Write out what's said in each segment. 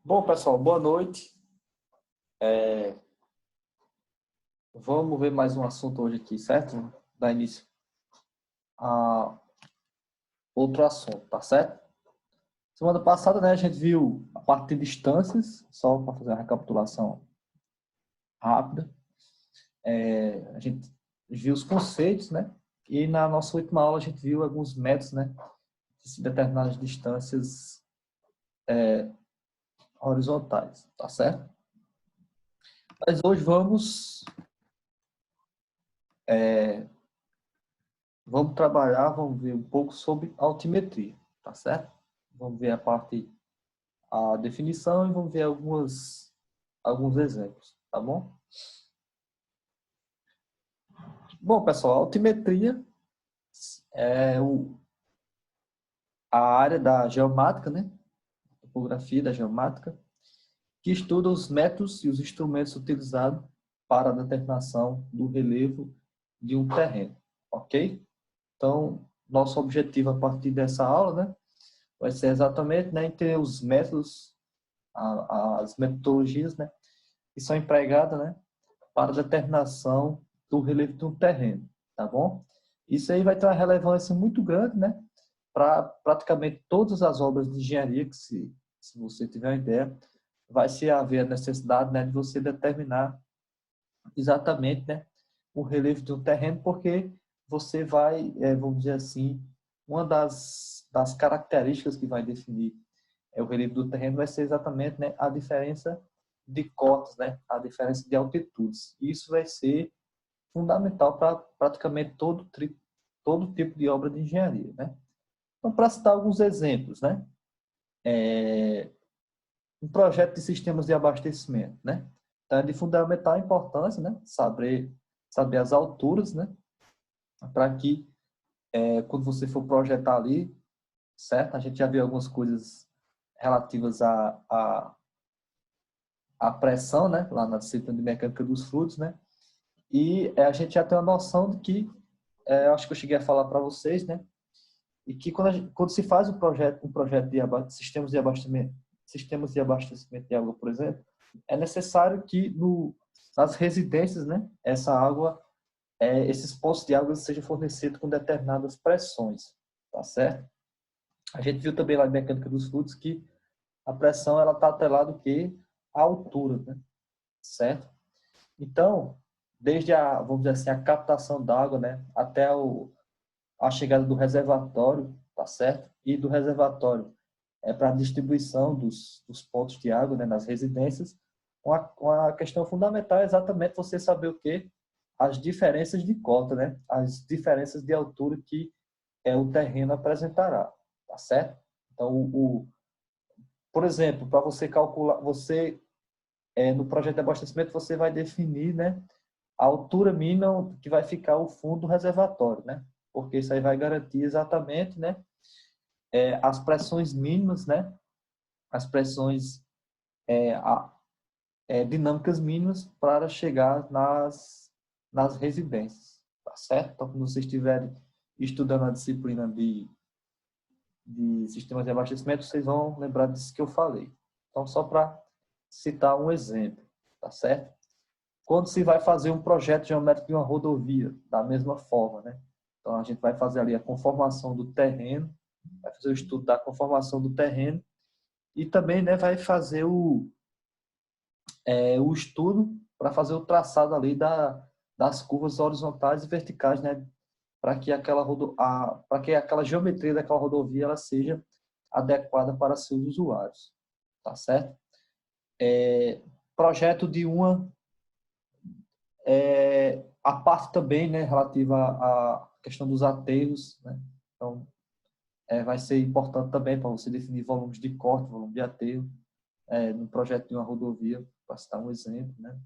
Bom, pessoal, boa noite. É, Vamos ver mais um assunto hoje aqui, certo? Dar início a outro assunto, tá certo? Semana passada, né, a gente viu a parte de distâncias, só para fazer uma recapitulação rápida. A gente viu os conceitos, né? E na nossa última aula a gente viu alguns métodos, né? De determinadas distâncias horizontais, tá certo? Mas hoje vamos trabalhar, vamos ver um pouco sobre altimetria, tá certo? Vamos ver a definição e vamos ver alguns exemplos, tá bom? Bom, pessoal, a altimetria é a área da geomática, né? Topografia da geomática, que estuda os métodos e os instrumentos utilizados para a determinação do relevo de um terreno, ok? Então, nosso objetivo a partir dessa aula, né, vai ser exatamente, né, entender os métodos, as metodologias, né, que são empregadas, né, para a determinação do relevo de um terreno, tá bom? Isso aí vai ter uma relevância muito grande, né, para praticamente todas as obras de engenharia que se você tiver uma ideia, vai se haver a necessidade, né, de você determinar exatamente, né, o relevo de um terreno, porque você vai, vamos dizer assim, uma das características que vai definir o relevo do terreno vai ser exatamente, né, a diferença de cotas, né, a diferença de altitudes. Isso vai ser fundamental para praticamente todo tipo de obra de engenharia, né? Então, para citar alguns exemplos, né? Um projeto de sistemas de abastecimento, né? Então, é de fundamental importância, né? Saber as alturas, né? Para que, quando você for projetar ali, certo? A gente já viu algumas coisas relativas à pressão, né? Lá na disciplina de mecânica dos fluidos, né? E a gente já tem uma noção de que, acho que eu cheguei a falar para vocês, né? E que quando se faz um projeto de sistemas de abastecimento de água, por exemplo, é necessário que nas residências, né, essa água, esses poços de água sejam fornecidos com determinadas pressões, tá certo? A gente viu também lá em mecânica dos fluidos que a pressão ela está atrelada ao que a altura, né? Certo? Então, desde vamos dizer assim, a captação d'água, né, até a chegada do reservatório, tá certo? E do reservatório para a distribuição dos pontos de água, né, nas residências. Uma questão fundamental é exatamente você saber o quê? As diferenças de cota, né? As diferenças de altura que o terreno apresentará, tá certo? Então, por exemplo, para você calcular, no projeto de abastecimento, você vai definir, né, a altura mínima que vai ficar o fundo do reservatório, né? Porque isso aí vai garantir exatamente, né, as pressões mínimas, né? As pressões é, a- dinâmicas mínimas para chegar nas residências, tá certo? Então, quando vocês estiverem estudando a disciplina de sistemas de abastecimento, vocês vão lembrar disso que eu falei. Então, só para citar um exemplo, tá certo? Quando se vai fazer um projeto geométrico de uma rodovia, da mesma forma, né? Então, a gente vai fazer ali a conformação do terreno, vai fazer o estudo da conformação do terreno e também, né, vai fazer o estudo para fazer o traçado ali das curvas horizontais e verticais, né, para que aquela geometria daquela rodovia ela seja adequada para seus usuários, tá certo? Projeto de a parte também, né, relativa à questão dos aterros, né? Então, vai ser importante também para você definir volumes de corte, volume de aterro, no projeto de uma rodovia, para citar um exemplo, né?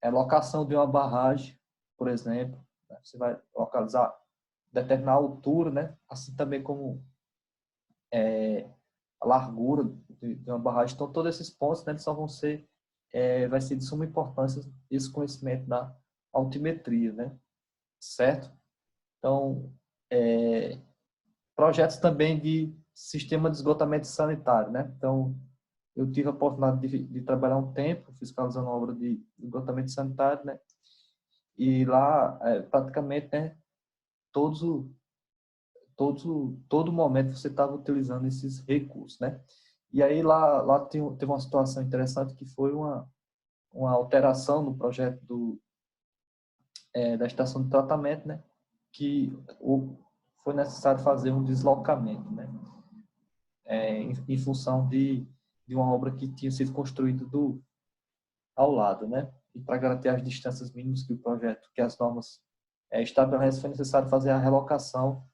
Locação de uma barragem, por exemplo, né? Você vai localizar, determinar a altura, né? Assim também como a largura de uma barragem. Então, todos esses pontos, né, eles só vão ser, vai ser de suma importância esse conhecimento da altimetria, né? Certo? Então, projetos também de sistema de esgotamento sanitário, né? Então, eu tive a oportunidade de trabalhar um tempo fiscalizando a obra de esgotamento sanitário, né? E lá, praticamente, né, todo momento você estava utilizando esses recursos, né? E aí lá teve uma situação interessante que foi uma alteração no projeto da estação de tratamento, né? Que foi necessário fazer um deslocamento, né? Em função de uma obra que tinha sido construída ao lado, né? E para garantir as distâncias mínimas que o projeto, que as normas estabelecem, foi necessário fazer a relocação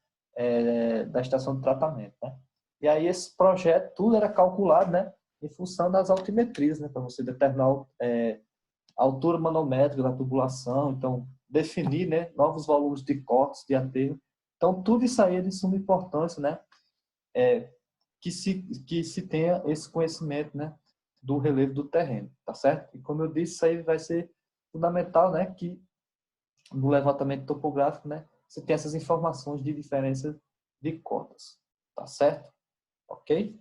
da estação de tratamento, né? E aí esse projeto, tudo era calculado, né? Em função das altimetrias, né? Para você determinar a altura manométrica da tubulação, então definir, né? Novos volumes de cortes, de aterro. Então tudo isso aí é de suma importância, né? Que se tenha esse conhecimento, né, do relevo do terreno, tá certo? E como eu disse, isso aí vai ser fundamental, né, que no levantamento topográfico, né, você tem essas informações de diferença de cotas, tá certo? Ok?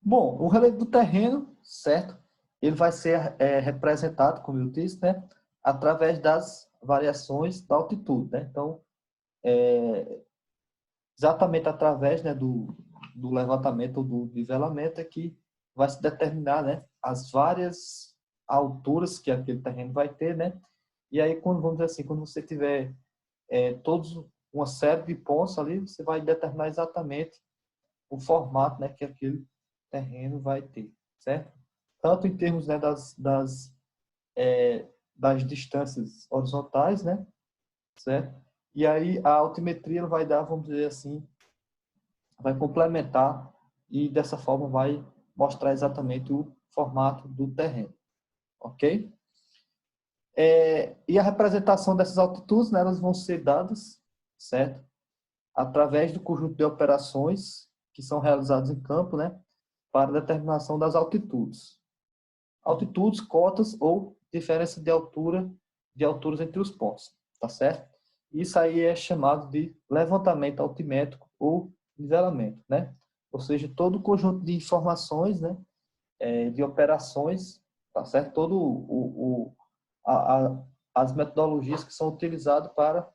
Bom, o relevo do terreno, certo? Ele vai ser representado, como eu disse, né, através das variações da altitude, né? Então, exatamente através, né, do levantamento ou do nivelamento é que vai se determinar, né, as várias alturas que aquele terreno vai ter, né? E aí, quando, vamos dizer assim, quando você tiver todos uma série de pontos ali, você vai determinar exatamente o formato, né, que aquele terreno vai ter, certo? Tanto em termos, né, das distâncias horizontais, né, certo? E aí a altimetria vai dar, vamos dizer assim, vai complementar e dessa forma vai mostrar exatamente o formato do terreno, ok? E a representação dessas altitudes, né, elas vão ser dadas, certo? Através do conjunto de operações que são realizadas em campo, né, para determinação das altitudes. Altitudes, cotas ou diferença de alturas entre os pontos, tá certo? Isso aí é chamado de levantamento altimétrico ou nivelamento, né? Ou seja, todo o conjunto de informações, né, de operações, tá certo? Todo as metodologias que são utilizadas para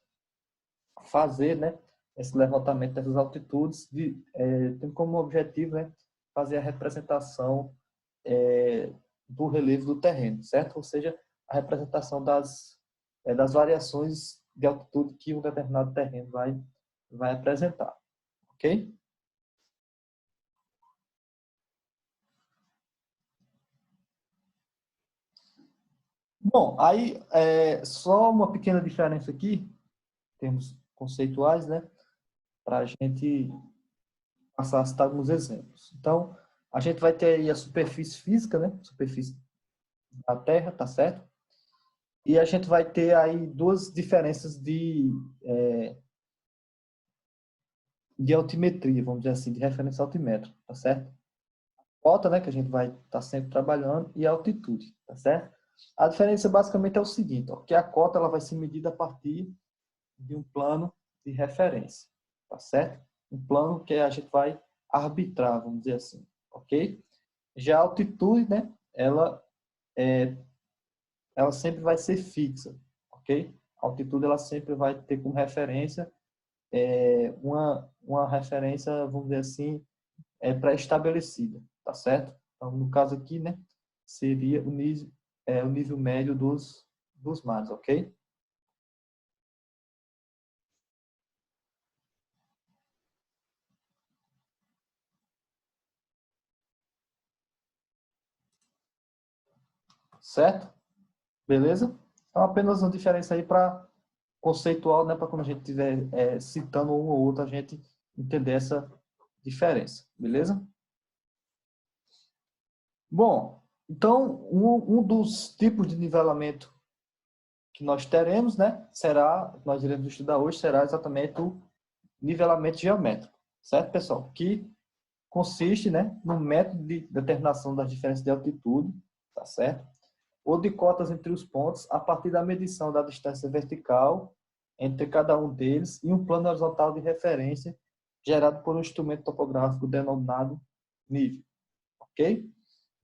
fazer, né, esse levantamento dessas altitudes, tem como objetivo, né, fazer a representação do relevo do terreno, certo? Ou seja, a representação das variações de altitude que um determinado terreno vai apresentar, ok? Bom, aí só uma pequena diferença aqui, em termos conceituais, né, para a gente passar a citar alguns exemplos. Então, a gente vai ter aí a superfície física, né, superfície da Terra, tá certo? E a gente vai ter aí duas diferenças de altimetria, vamos dizer assim, de referência altimétrica, tá certo? Cota, né, que a gente vai estar sempre trabalhando, e a altitude, tá certo? A diferença basicamente é o seguinte, ó, que a cota ela vai ser medida a partir de um plano de referência, tá certo? Um plano que a gente vai arbitrar, vamos dizer assim, ok? Já a altitude, né, ela sempre vai ser fixa, ok? A altitude ela sempre vai ter como referência uma referência, vamos dizer assim, pré-estabelecida, tá certo? Então, no caso aqui, né, seria o nível médio dos mares, ok? Certo? Beleza? Então, apenas uma diferença aí para conceitual, né, para quando a gente estiver citando um ou outro, a gente entender essa diferença, beleza? Bom, então, um dos tipos de nivelamento que nós teremos, né, nós iremos estudar hoje, será exatamente o nivelamento geométrico, certo, pessoal? Que consiste, né, no método de determinação das diferenças de altitude, tá certo? Ou de cotas entre os pontos a partir da medição da distância vertical entre cada um deles e um plano horizontal de referência gerado por um instrumento topográfico denominado nível, ok?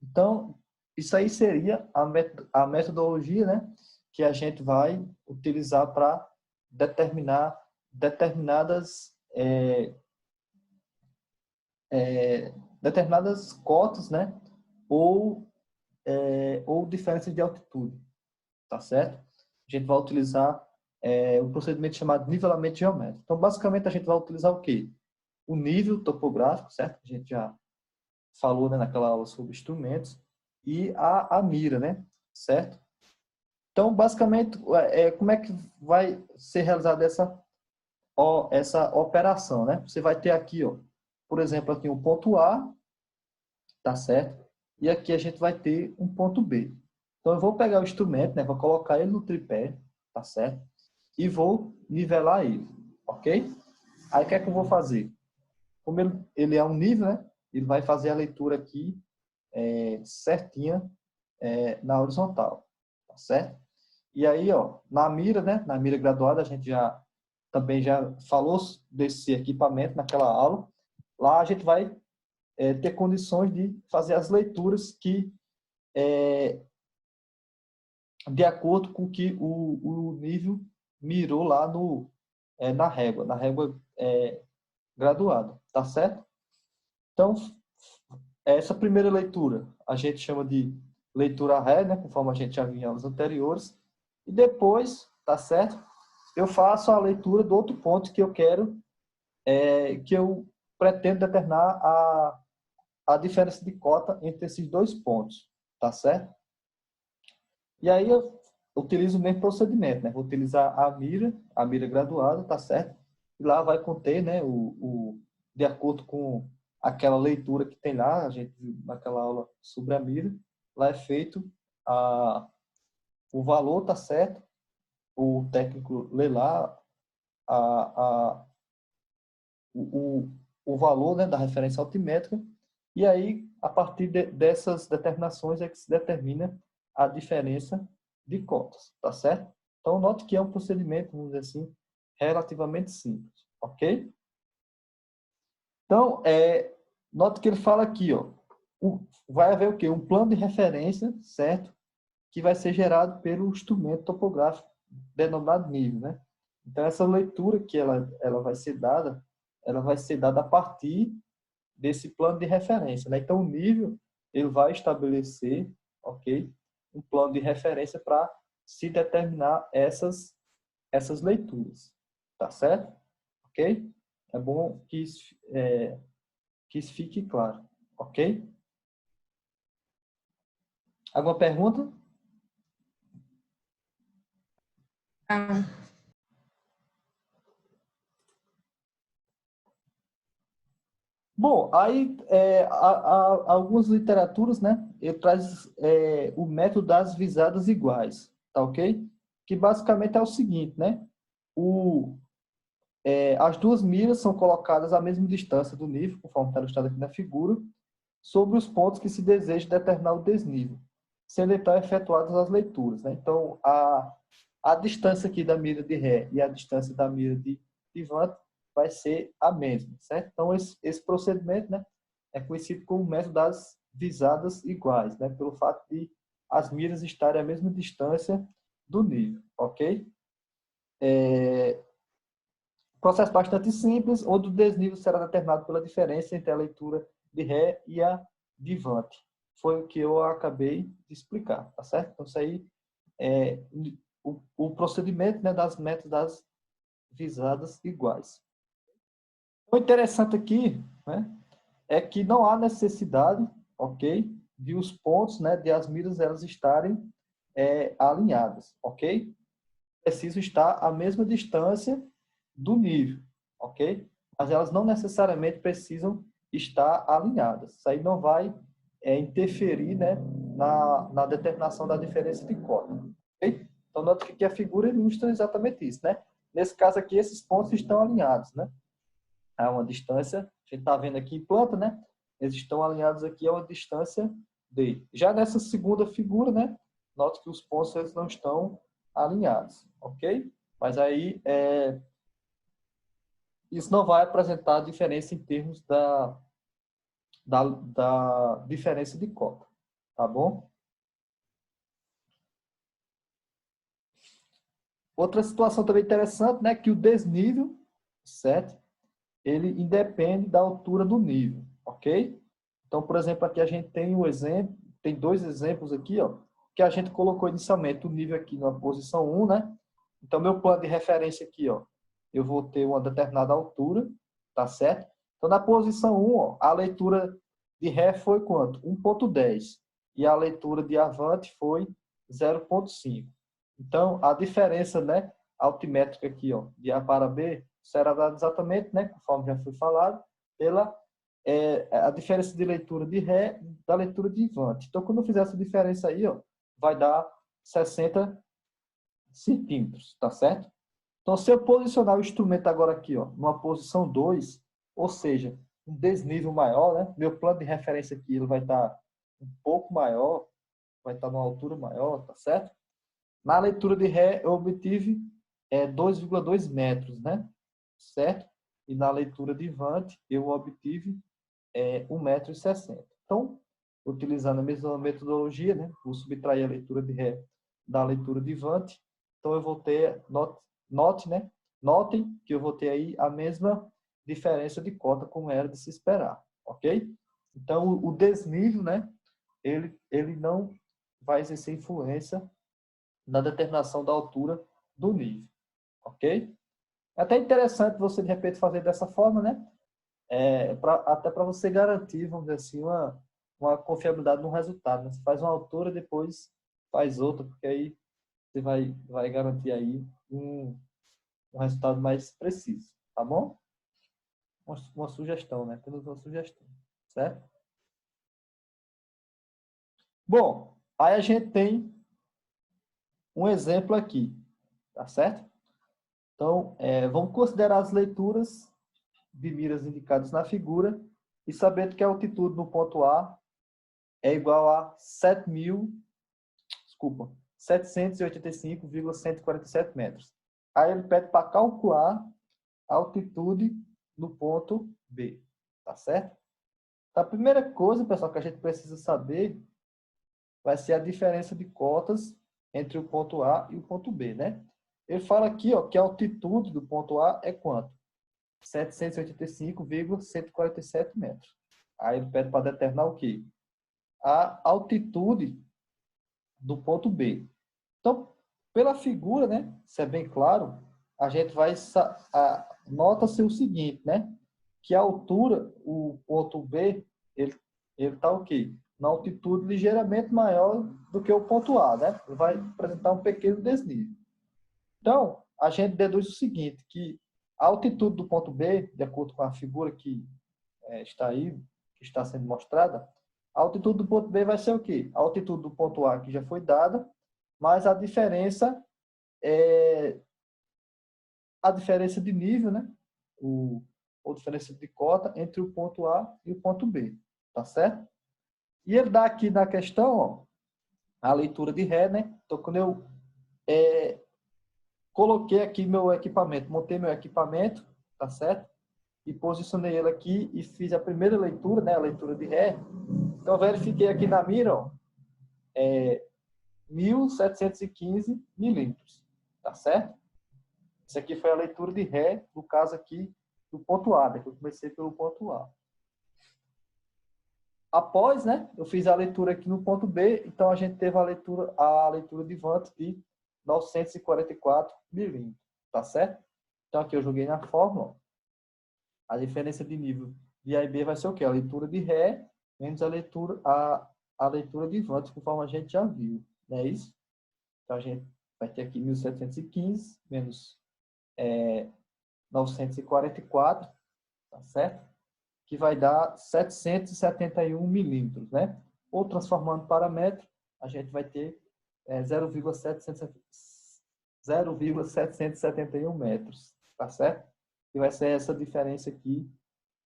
Então, isso aí seria a metodologia, né, que a gente vai utilizar para determinar determinadas cotas, né, ou, ou diferenças de altitude, tá certo? A gente vai utilizar um procedimento chamado nivelamento geométrico. Então, basicamente, a gente vai utilizar o quê? O nível topográfico, certo? A gente já falou, né, naquela aula sobre instrumentos, e a mira, né? Certo? Então, basicamente, como é que vai ser realizada essa operação, né? Você vai ter aqui, ó, por exemplo, aqui um ponto A, tá certo? E aqui a gente vai ter um ponto B. Então, eu vou pegar o instrumento, né? Vou colocar ele no tripé, tá certo? E vou nivelar ele, ok? Aí, o que é que eu vou fazer? Como ele é um nível, né? Ele vai fazer a leitura aqui certinha na horizontal, tá certo? E aí, ó, na mira, né? Na mira graduada, a gente também já falou desse equipamento naquela aula. Lá a gente vai ter condições de fazer as leituras que de acordo com que o nível mirou lá na régua graduada, tá certo? Então, essa primeira leitura a gente chama de leitura ré, né, conforme a gente já viu em aulas anteriores, e depois, tá certo? Eu faço a leitura do outro ponto que eu quero, que eu pretendo determinar a diferença de cota entre esses dois pontos, tá certo? E aí eu utilizo o mesmo procedimento, né? Vou utilizar a mira graduada, tá certo? E lá vai conter, né, de acordo com aquela leitura que tem lá, a gente viu naquela aula sobre a mira, lá é feito o valor, tá certo? O técnico lê lá a, a, o, o valor, né, da referência altimétrica, e aí, a partir dessas determinações é que se determina a diferença de cotas, tá certo? Então, note que é um procedimento, vamos dizer assim, relativamente simples, ok? Então, note que ele fala aqui, ó, vai haver o quê? Um plano de referência, certo? Que vai ser gerado pelo instrumento topográfico denominado nível, né? Então, essa leitura que ela vai ser dada a partir desse plano de referência, né? Então, o nível, ele vai estabelecer, ok? Um plano de referência para se determinar essas leituras, tá certo? Ok? É bom que isso fique claro, ok? Alguma pergunta? Ah, Bom, aí algumas literaturas, né? Ele traz o método das visadas iguais, tá ok? Que basicamente é o seguinte, né? As duas miras são colocadas à mesma distância do nível, conforme está ilustrado aqui na figura, sobre os pontos que se deseja determinar o desnível, sendo então efetuadas as leituras, né? Então, a distância aqui da mira de ré e a distância da mira de vante vai ser a mesma, certo? Então, esse procedimento, né, é conhecido como método das visadas iguais, né, pelo fato de as miras estarem à mesma distância do nível, ok? Processo bastante simples, onde o desnível será determinado pela diferença entre a leitura de ré e a de vante. Foi o que eu acabei de explicar, tá certo? Então, isso aí é o procedimento, né, das métodos das visadas iguais. O interessante aqui, né, é que não há necessidade, ok, de os pontos, né, de as miras elas estarem alinhadas, ok? Preciso estar à mesma distância do nível, ok? Mas elas não necessariamente precisam estar alinhadas. Isso aí não vai interferir, né, na determinação da diferença de cota, ok? Então, nota que aqui a figura ilustra exatamente isso, né? Nesse caso aqui, esses pontos estão alinhados, né? A uma distância, a gente está vendo aqui em planta, né? Eles estão alinhados aqui a uma distância D. Já nessa segunda figura, né? Note que os pontos eles não estão alinhados, ok? Mas aí, isso não vai apresentar diferença em termos da diferença de cota, tá bom? Outra situação também interessante, né, que o desnível, certo? Ele independe da altura do nível, ok? Então, por exemplo, aqui a gente tem um exemplo, tem dois exemplos aqui, ó, que a gente colocou inicialmente o nível aqui na posição 1, né? Então, meu plano de referência aqui, ó, eu vou ter uma determinada altura, tá certo? Então, na posição 1, ó, a leitura de Ré foi quanto? 1,10. E a leitura de Avante foi 0,5. Então, a diferença, né, altimétrica aqui, ó, de A para B, será dada exatamente, né, conforme já foi falado, pela a diferença de leitura de Ré da leitura de Avante. Então, quando eu fizer essa diferença aí, ó, vai dar 60 centímetros, tá certo? Então, se eu posicionar o instrumento agora aqui, ó, numa posição 2, ou seja, um desnível maior, né? Meu plano de referência aqui ele vai estar um pouco maior, vai estar numa altura maior, tá certo? Na leitura de Ré, eu obtive 2,2 metros, né? Certo? E na leitura de Avante, eu obtive 1,60 m. Então, utilizando a mesma metodologia, né? Vou subtrair a leitura de Ré da leitura de Avante. Então, eu vou ter, né? Notem que eu vou ter aí a mesma diferença de cota como era de se esperar, ok? Então, o desnível, né? Ele não vai exercer influência na determinação da altura do nível, ok? É até interessante você, de repente, fazer dessa forma, né? Até para você garantir, vamos dizer assim, uma confiabilidade no resultado. Né? Você faz uma altura, depois faz outra, porque aí você vai garantir aí um resultado mais preciso, tá bom? Uma sugestão, né? Apenas uma sugestão, certo? Bom, aí a gente tem um exemplo aqui, tá certo? Então, vamos considerar as leituras de miras indicadas na figura e sabendo que a altitude no ponto A é igual a 785,147 metros. Aí ele pede para calcular a altitude no ponto B, tá certo? Então, a primeira coisa, pessoal, que a gente precisa saber vai ser a diferença de cotas entre o ponto A e o ponto B, né? Ele fala aqui, ó, que a altitude do ponto A é quanto? 785,147 metros. Aí ele pede para determinar o quê? A altitude do ponto B. Então, pela figura, né, isso é bem claro, a gente vai nota-se o seguinte, né, que a altura, o ponto B, ele está o quê? Na altitude ligeiramente maior do que o ponto A, né? Ele vai apresentar um pequeno desnível. Então, a gente deduz o seguinte, que a altitude do ponto B, de acordo com a figura que está aí, que está sendo mostrada, a altitude do ponto B vai ser o quê? A altitude do ponto A, que já foi dada, mais a diferença de nível, né? Ou diferença de cota entre o ponto A e o ponto B, tá certo? E ele dá aqui na questão, ó, a leitura de Ré, né? Então, quando eu coloquei aqui meu equipamento, montei meu equipamento, tá certo? E posicionei ele aqui e fiz a primeira leitura, né? A leitura de Ré. Então, eu verifiquei aqui na mira, ó, 1.715 milímetros, tá certo? Isso aqui foi a leitura de Ré, no caso aqui do ponto A, né? Que eu comecei pelo ponto A. Após, né, eu fiz a leitura aqui no ponto B, então a gente teve a leitura de Vant de 944 milímetros, tá certo? Então aqui eu joguei na fórmula, a diferença de nível de A e B vai ser o quê? A leitura de Ré menos a leitura de Vant, conforme a gente já viu, não é isso? Então a gente vai ter aqui 1.715 menos 944, tá certo? Que vai dar 771 milímetros, né? Ou transformando para metro, a gente vai ter 0,771 metros, tá certo? E vai ser essa diferença aqui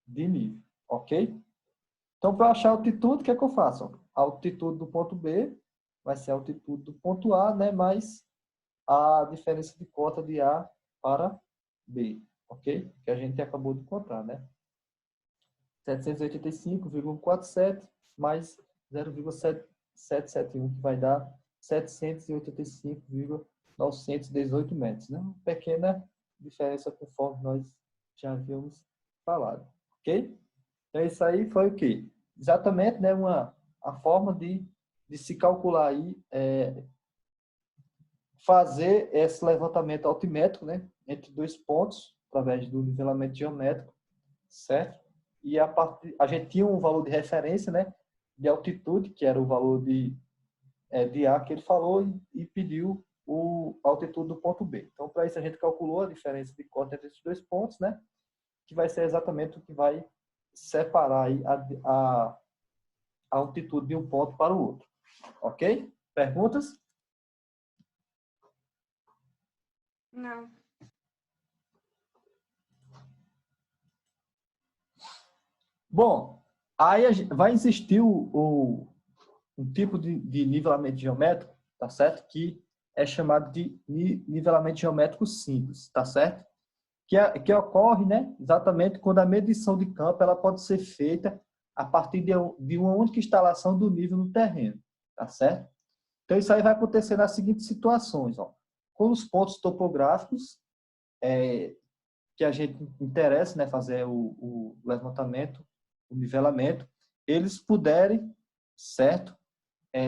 de nível, ok? Então, para achar a altitude, o que é que eu faço? A altitude do ponto B vai ser a altitude do ponto A, né? Mais a diferença de cota de A para B, ok? Que a gente acabou de encontrar, né? 785,147 mais 0,771, que vai dar 785,918 metros, né? Uma pequena diferença conforme nós já havíamos falado, ok? Então, isso aí foi o quê? Exatamente, né? A forma de se calcular aí, fazer esse levantamento altimétrico, né? Entre dois pontos, através do nivelamento geométrico, certo? E a gente tinha um valor de referência, né? De altitude, que era o valor de A que ele falou, e pediu a altitude do ponto B. Então, para isso, a gente calculou a diferença de cota entre esses dois pontos, né? Que vai ser exatamente o que vai separar aí a altitude de um ponto para o outro. Ok? Perguntas? Não. Bom, aí vai existir um tipo de nivelamento geométrico, tá certo? Que é chamado de nivelamento geométrico simples, tá certo? Que ocorre, né, exatamente quando a medição de campo ela pode ser feita a partir de uma única instalação do nível no terreno, tá certo? Então, isso aí vai acontecer nas seguintes situações, ó. Com os pontos topográficos, que a gente interessa, né, fazer o levantamento, o nivelamento, eles puderem, certo,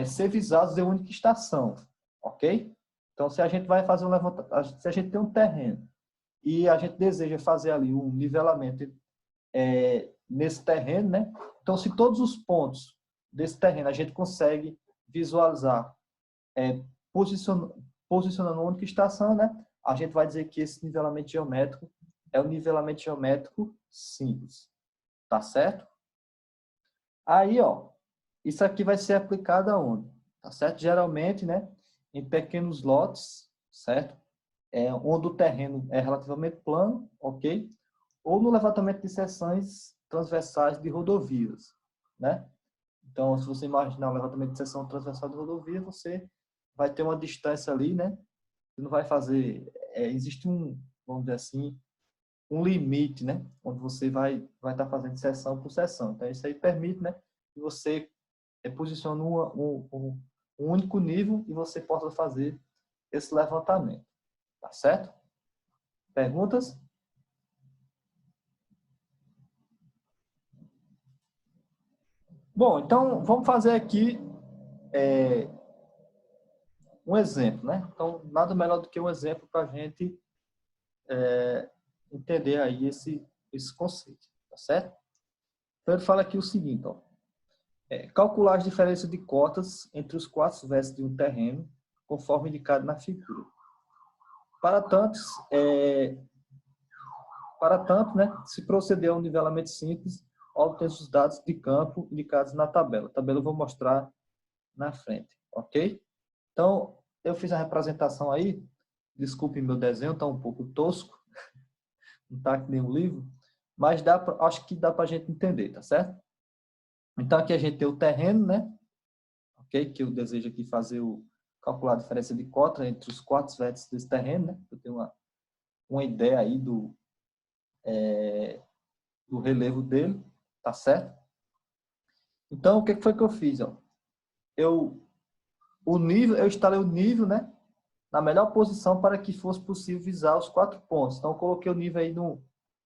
ser visados de única estação, ok? Então, se a gente vai fazer um levantamento, se a gente tem um terreno e a gente deseja fazer ali um nivelamento nesse terreno, né? Então, se todos os pontos desse terreno a gente consegue visualizar posicionando uma única estação, né? A gente vai dizer que esse nivelamento geométrico é o nivelamento geométrico simples, tá certo? Aí, ó, isso aqui vai ser aplicado aonde? Tá certo? Geralmente, né, em pequenos lotes, certo? Onde o terreno é relativamente plano, ok? Ou no levantamento de seções transversais de rodovias, né? Então, se você imaginar um levantamento de seção transversal de rodovia, você vai ter uma distância ali, né? Você não vai fazer... existe vamos dizer assim, um limite, né? Onde você vai estar fazendo seção por seção. Então, isso aí permite, né? Que você posicione um único nível e você possa fazer esse levantamento. Tá certo? Perguntas? Bom, então vamos fazer aqui um exemplo, né? Então, nada melhor do que um exemplo para a gente entender aí esse conceito, tá certo? Então, ele fala aqui o seguinte, ó. Calcular as diferenças de cotas entre os quatro vértices de um terreno, conforme indicado na figura. Para tanto, né, se proceder a um nivelamento simples, obter os dados de campo indicados na tabela. A tabela eu vou mostrar na frente, ok? Então, eu fiz a representação aí. Desculpe, meu desenho está um pouco tosco, não está que nem um livro, mas acho que dá para a gente entender, tá certo? Então, aqui a gente tem o terreno, né? Ok? Que eu desejo aqui calcular a diferença de cota entre os quatro vértices desse terreno, né? Eu tenho uma ideia aí do relevo dele, tá certo? Então, o que foi que eu fiz? Ó? Eu instalei o nível, né? Na melhor posição para que fosse possível visar os 4 pontos. Então, eu coloquei o nível aí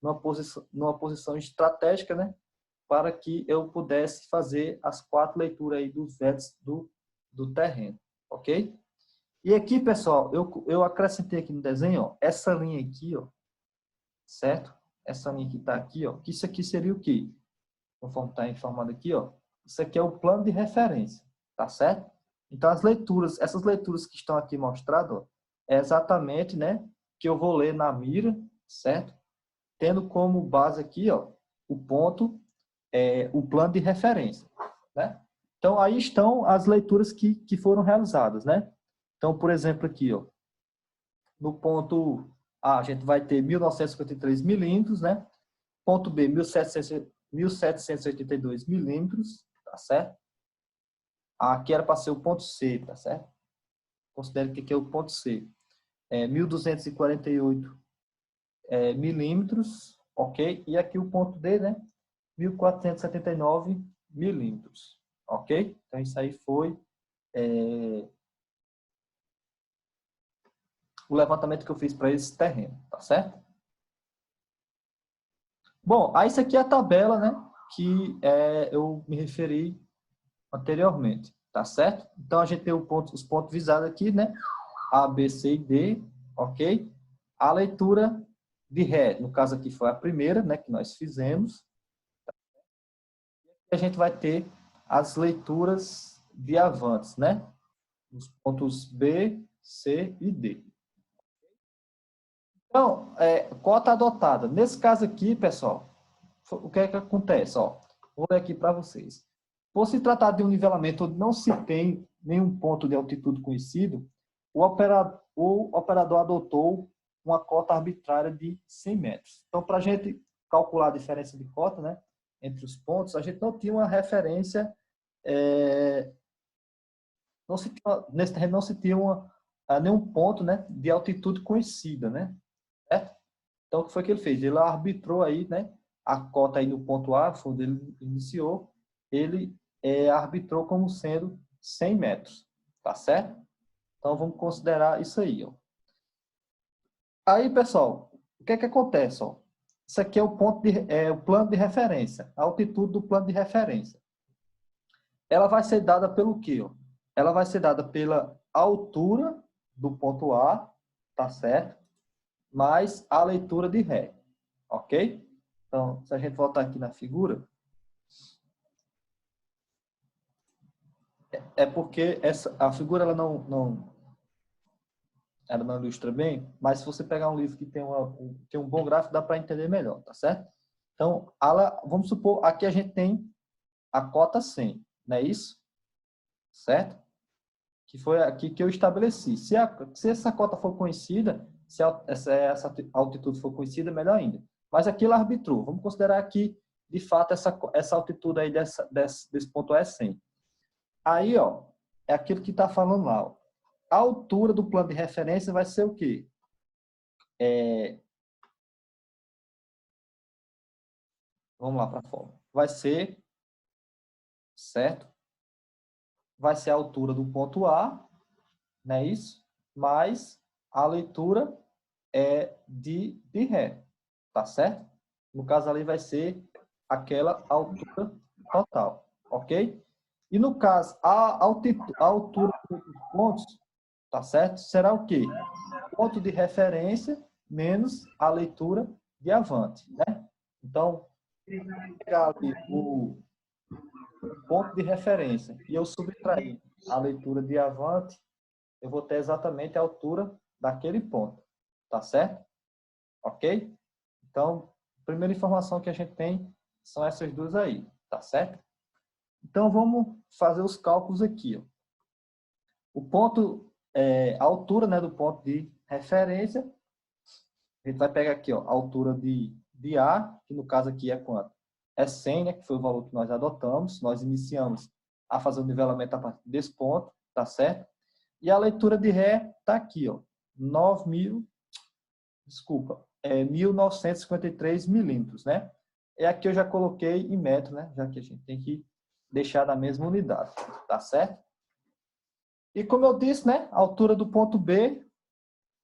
numa posição estratégica, né? Para que eu pudesse fazer as 4 leituras aí dos vértices do terreno, ok? E aqui, pessoal, eu acrescentei aqui no desenho, ó, essa linha aqui, ó, certo? Essa linha que está aqui, ó, que isso aqui seria o quê? Conforme está informado aqui, ó, isso aqui é o plano de referência, tá certo? Então, essas leituras que estão aqui mostradas, ó, é exatamente, né, que eu vou ler na mira, certo? Tendo como base aqui, ó, o ponto, o plano de referência, né? Então, aí estão as leituras que foram realizadas, né? Então, por exemplo, aqui, ó, no ponto A, a gente vai ter 1953 milímetros, né? Ponto B, 1782 milímetros, tá certo? Aqui era para ser o ponto C, tá certo? Considere que aqui é o ponto C. 1248 milímetros, ok? E aqui o ponto D, né? 1.479 milímetros, ok? Então, isso aí foi o levantamento que eu fiz para esse terreno, tá certo? Bom, aí isso aqui é a tabela, né? Que eu me referi anteriormente, tá certo? Então, a gente tem os pontos visados aqui, né? A, B, C e D, ok? A leitura de Ré, no caso aqui foi a primeira, né? Que nós fizemos. A gente vai ter as leituras de avantes, né? Os pontos B, C e D. Então, cota adotada. Nesse caso aqui, pessoal, o que é que acontece? Ó, vou ler aqui para vocês. Por se tratar de um nivelamento onde não se tem nenhum ponto de altitude conhecido, o operador adotou uma cota arbitrária de 100 metros. Então, para a gente calcular a diferença de cota, né, entre os pontos, a gente não tinha uma referência, nesse terreno não se tinha nenhum ponto, né, de altitude conhecida, né? Certo? Então, o que foi que ele fez? Ele arbitrou aí, né, a cota aí no ponto A, foi onde ele iniciou, ele arbitrou como sendo 100 metros, tá certo? Então, vamos considerar isso aí, ó. Aí, pessoal, o que é que acontece, ó? Isso aqui é o plano de referência, a altitude do plano de referência. Ela vai ser dada pelo quê, ó? Ela vai ser dada pela altura do ponto A, tá certo? Mais a leitura de Ré, ok? Então, se a gente voltar aqui na figura, é porque a figura ela não ilustra bem, mas se você pegar um livro que tem um bom gráfico, dá para entender melhor, tá certo? Então, vamos supor, aqui a gente tem a cota 100, não é isso? Certo? Que foi aqui que eu estabeleci. Se essa cota for conhecida, se essa altitude for conhecida, melhor ainda. Mas aqui ela arbitrou. Vamos considerar que, de fato, essa altitude aí desse ponto é 100. Aí, ó, é aquilo que está falando lá. Ó. A altura do plano de referência vai ser o quê? Vamos lá para a forma. Vai ser, certo? Vai ser a altura do ponto A, não é isso? Mais a leitura de Ré, tá certo? No caso ali vai ser aquela altura total, ok? E no caso, a altura dos pontos, tá certo? Será o quê? Ponto de referência menos a leitura de avante, né? Então, pegar ali o ponto de referência e eu subtrair a leitura de avante, eu vou ter exatamente a altura daquele ponto, tá certo? Ok? Então, a primeira informação que a gente tem são essas duas aí, tá certo? Então, vamos fazer os cálculos aqui. Ó. O ponto, a altura, né, do ponto de referência, a gente vai pegar aqui, ó, a altura de A, que no caso aqui é quanto? É 100, né, que foi o valor que nós adotamos. Nós iniciamos a fazer o nivelamento a partir desse ponto, tá certo? E a leitura de Ré está aqui, ó, 1.953 milímetros, né? E aqui eu já coloquei em metro, né? Já que a gente tem que deixar na mesma unidade, tá certo? E como eu disse, né? A altura do ponto B,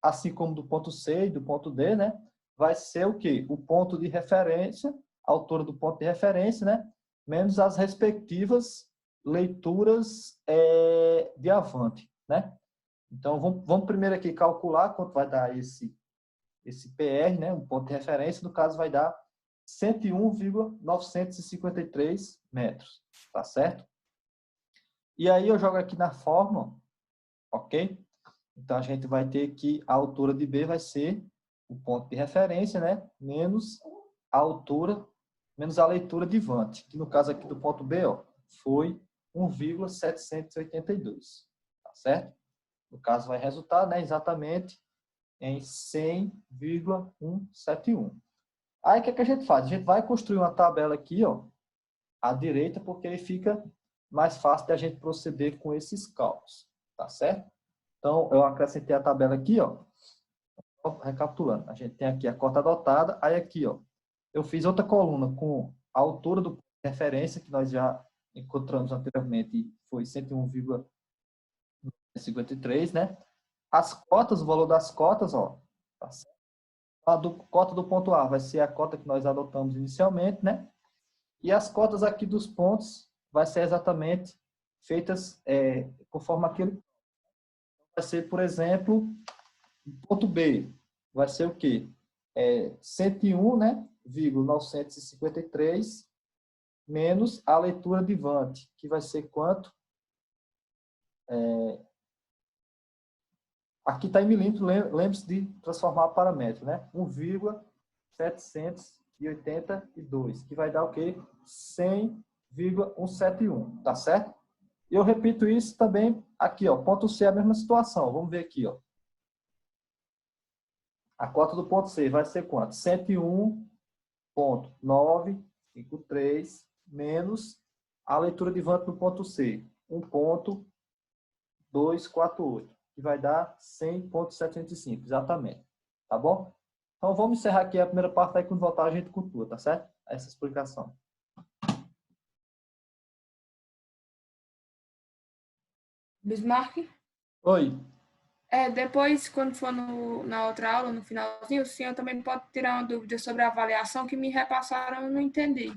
assim como do ponto C e do ponto D, né? Vai ser o quê? O ponto de referência, a altura do ponto de referência, né? Menos as respectivas leituras de avante, né? Então, vamos primeiro aqui calcular quanto vai dar esse PR, né, um ponto de referência, no caso vai dar 101,953 metros, tá certo? E aí eu jogo aqui na fórmula, ok? Então a gente vai ter que a altura de B vai ser o ponto de referência, né, menos a altura, menos a leitura de Vante, que no caso aqui do ponto B, ó, foi 1,782, tá certo? No caso vai resultar, né, exatamente em 100,171. Aí, o que é que a gente faz? A gente vai construir uma tabela aqui, ó, à direita, porque aí fica mais fácil de a gente proceder com esses cálculos, tá certo? Então, eu acrescentei a tabela aqui, ó. recapitulando, a gente tem aqui a cota adotada, aí aqui, ó, eu fiz outra coluna com a altura do referência, que nós já encontramos anteriormente, foi 101,53, né? As cotas, o valor das cotas, ó, tá certo? A cota do ponto A vai ser a cota que nós adotamos inicialmente, né? E as cotas aqui dos pontos vai ser exatamente feitas conforme aquele. Vai ser, por exemplo, ponto B. Vai ser o quê? 101, né? 953 menos a leitura de Vant, que vai ser quanto? Aqui está em milímetros, lembre-se de transformar para metro, né? 1,782, que vai dar o quê? 100,171, tá certo? E eu repito isso também aqui, ó. Ponto C é a mesma situação. Vamos ver aqui, ó. A cota do ponto C vai ser quanto? 101,953 menos a leitura de Vant no ponto C, 1,248. Que vai dar 100,705, exatamente. Tá bom? Então, vamos encerrar aqui a primeira parte, aí quando voltar a gente continua, tá certo? Essa explicação. Bismarck? Oi. Depois, quando for na outra aula, no finalzinho, o senhor também pode tirar uma dúvida sobre a avaliação que me repassaram e eu não entendi.